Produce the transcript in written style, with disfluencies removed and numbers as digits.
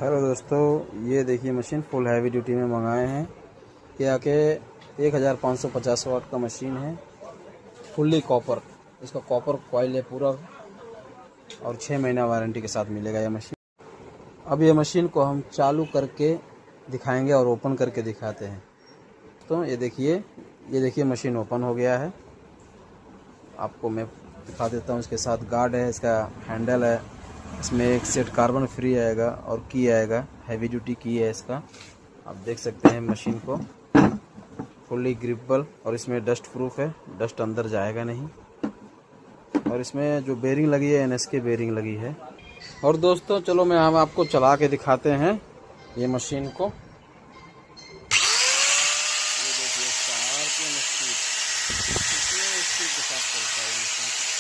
Hello दोस्तों, ये देखिए मशीन फुल हैवी ड्यूटी में मंगाए हैं। ये आके 1550 वाट का मशीन है, फुल्ली कॉपर। इसका कॉपर कॉइल है पूरा, और 6 महीना वारंटी के साथ मिलेगा ये मशीन। अब ये मशीन को हम चालू करके दिखाएंगे और ओपन करके दिखाते हैं। तो ये देखिए मशीन ओपन हो गया है। आपको मैं दिखा देता हूँ। इसके साथ गार्ड है, इसका हैंडल है, इसमें एक सेट कार्बन फ्री आएगा और की आएगा, हैवी ड्यूटी की है इसका। आप देख सकते हैं मशीन को, फुल्ली ग्रिपेबल, और इसमें डस्ट प्रूफ है, डस्ट अंदर जाएगा नहीं। और इसमें जो बेरिंग लगी है NSK बेरिंग लगी है। और दोस्तों चलो मैं हम आपको चला के दिखाते हैं ये मशीन को। ये देखिए स्टार की मशीन कितने स्पीड के साथ चलता है मशीन।